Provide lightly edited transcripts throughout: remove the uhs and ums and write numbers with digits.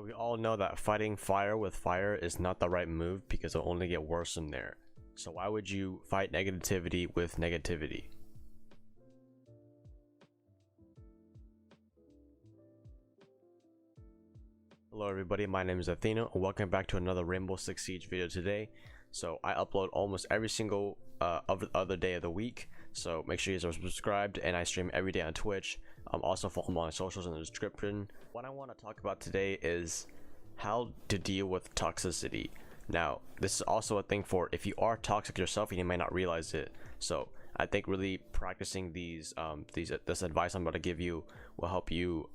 But we all know that fighting fire with fire is not the right move because it'll only get worse from there. So why would you fight negativity with negativity? Hello everybody, my name is Athieno and welcome back to another Rainbow Six Siege video today. So I upload almost every single other day of the week, so make sure you are subscribed, and I stream every day on Twitch. Also follow my socials in the description. What I want to talk about today is how to deal with toxicity. Now this is also a thing for if you are toxic yourself and you might not realize it. So I think really practicing this advice I'm about to give you will help you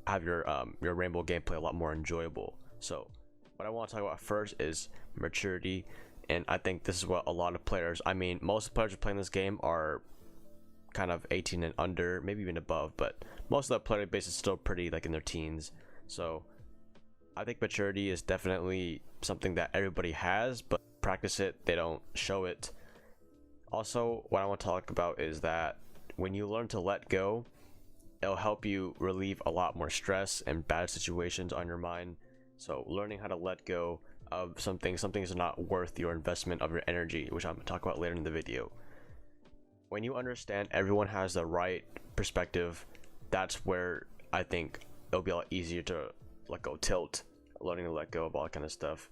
have your rainbow gameplay a lot more enjoyable. So what I want to talk about first is maturity, and I think this is what a lot of players, I mean most players who are playing this game are kind of 18 and under, maybe even above, but most of the player base is still pretty like in their teens. So I think maturity is definitely something that everybody has, but practice it, they don't show it. Also, what I want to talk about is that when you learn to let go, it'll help you relieve a lot more stress and bad situations on your mind. So learning how to let go of some things are not worth your investment of your energy, which I'm going to talk about later in the video. When you understand everyone has the right perspective, that's where I think it'll be a lot easier to let go, learning to let go of all that kind of stuff.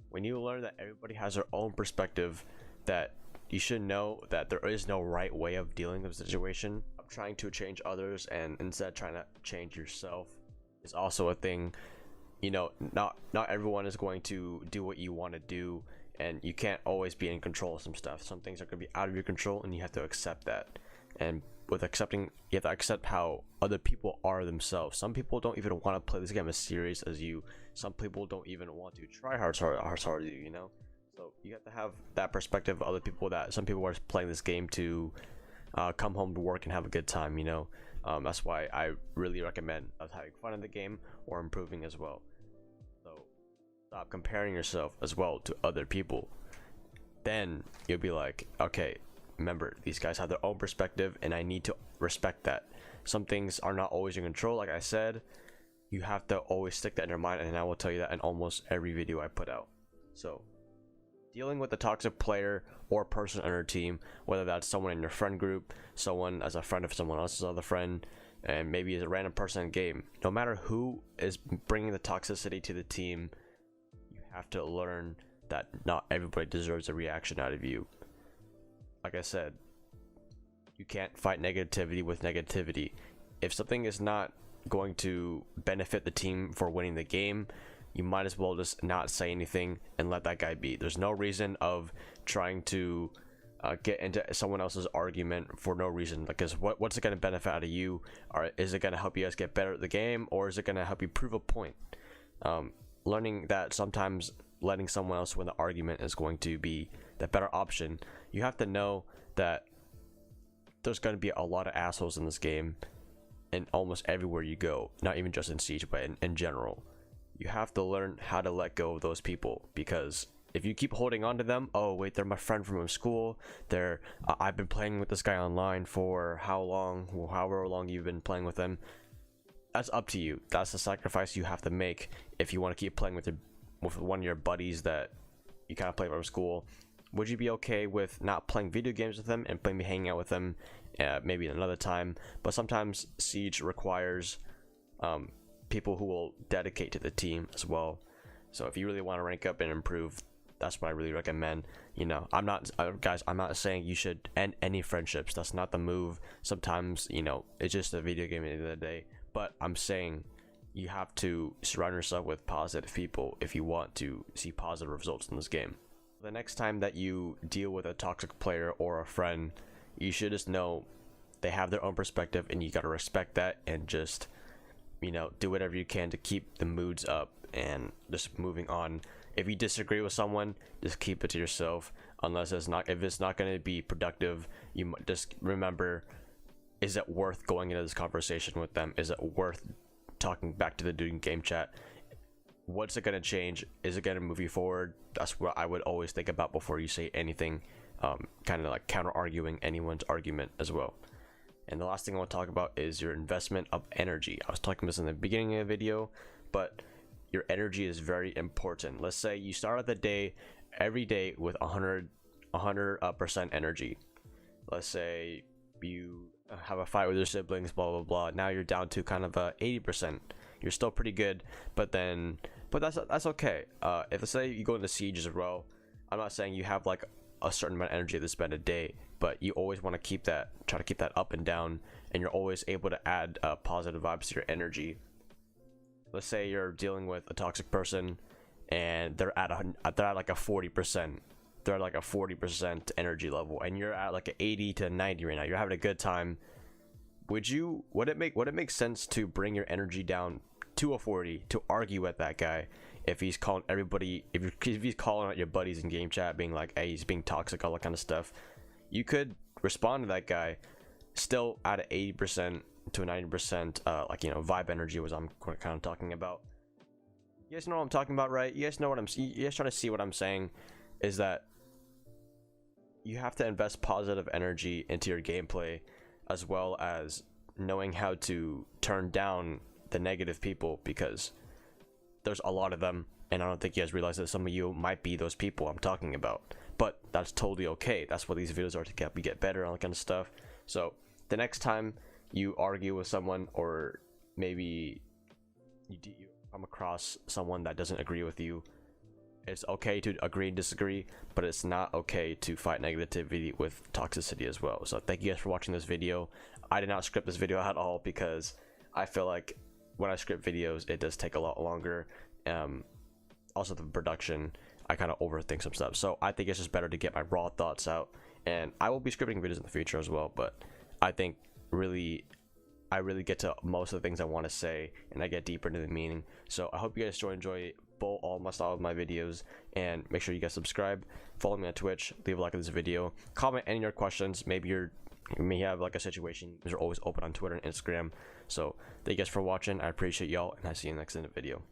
When you learn that everybody has their own perspective, that you should know that there is no right way of dealing with the situation. Trying to change others and instead trying to change yourself is also a thing. You know, not everyone is going to do what you want to do, and you can't always be in control of some stuff. Some things are going to be out of your control, and you have to accept that. And with accepting, you have to accept how other people are themselves. Some people don't even want to play this game as serious as you. Some people don't even want to try hard as you, you know. So you have to have that perspective of other people, that some people are playing this game to come home to work and have a good time, you know. That's why I really recommend us having fun in the game or improving as well. So stop comparing yourself as well to other people. Then you'll be like, okay, remember, these guys have their own perspective and I need to respect that. Some things are not always in control, like I said. You have to always stick that in your mind, and I will tell you that in almost every video I put out. So dealing with a toxic player or person on your team, whether that's someone in your friend group, someone as a friend of someone else's other friend, and maybe as a random person in game, no matter who is bringing the toxicity to the team, you have to learn that not everybody deserves a reaction out of you. Like I said, you can't fight negativity with negativity. If something is not going to benefit the team for winning the game, you might as well just not say anything and let that guy be. There's no reason of trying to get into someone else's argument for no reason, because what's it going to benefit out of you? Or is it going to help you guys get better at the game, or is it going to help you prove a point? Learning that sometimes letting someone else win the argument is going to be the better option. You have to know that there's going to be a lot of assholes in this game, and almost everywhere you go, not even just in Siege, but in general. You have to learn how to let go of those people, because if you keep holding on to them, oh wait, they're my friend from school, I've been playing with this guy online for how long, however long you've been playing with them, that's up to you. That's the sacrifice you have to make if you want to keep playing with one of your buddies that you kind of play from school. Would you be okay with not playing video games with them and maybe hanging out with them maybe another time? But sometimes Siege requires people who will dedicate to the team as well. So if you really want to rank up and improve, that's what I really recommend. You know, I'm not guys, I'm not saying you should end any friendships. That's not the move. Sometimes, you know, it's just a video game at the end of the day. But I'm saying you have to surround yourself with positive people if you want to see positive results in this game. The next time that you deal with a toxic player or a friend, you should just know they have their own perspective, and you got to respect that, and just, you know, do whatever you can to keep the moods up and just moving on. If you disagree with someone, just keep it to yourself. If it's not going to be productive, you just remember, is it worth going into this conversation with them? Is it worth talking back to the dude in game chat? What's it going to change? Is it going to move you forward? That's what I would always think about before you say anything, kind of like counter arguing anyone's argument as well. And the last thing I want to talk about is your investment of energy. I was talking about this in the beginning of the video, but your energy is very important. Let's say you start out the day every day with 100% energy. Let's say you have a fight with your siblings, blah blah blah. Now you're down to kind of 80%. You're still pretty good, but that's okay. If, let's say, you go into siege as well, I'm not saying you have like a certain amount of energy to spend a day, but you always want to try to keep that up and down, and you're always able to add positive vibes to your energy. Let's say you're dealing with a toxic person and they're at like a 40%. They're at like a 40% energy level, and you're at like an 80 to 90 right now. You're having a good time. Would it make sense to bring your energy down to a 40 to argue with that guy if he's calling everybody, if he's calling out your buddies in game chat, being like, hey, he's being toxic, all that kind of stuff? You could respond to that guy still at an 80% to a 90% like, you know, vibe energy was I'm kind of talking about. You guys know what I'm talking about, right? You guys know what you guys trying to see what I'm saying is that you have to invest positive energy into your gameplay, as well as knowing how to turn down the negative people, because there's a lot of them, and I don't think you guys realize that some of you might be those people I'm talking about. But that's totally okay. That's what these videos are, to get better and all that kind of stuff. So the next time you argue with someone, or maybe you come across someone that doesn't agree with you, it's okay to agree and disagree, but it's not okay to fight negativity with toxicity as well. So thank you guys for watching this video. I did not script this video at all, because I feel like when I script videos, it does take a lot longer. Also the production, I kind of overthink some stuff. So I think it's just better to get my raw thoughts out, and I will be scripting videos in the future as well, but I think I really get to most of the things I want to say, and I get deeper into the meaning. So I hope you guys enjoy almost all of my videos, and make sure you guys subscribe, follow me on Twitch, leave a like on this video, comment any of your questions. Maybe you may have like a situation. These are always open on Twitter and Instagram. So thank you guys for watching. I appreciate y'all, and I'll see you in the next video.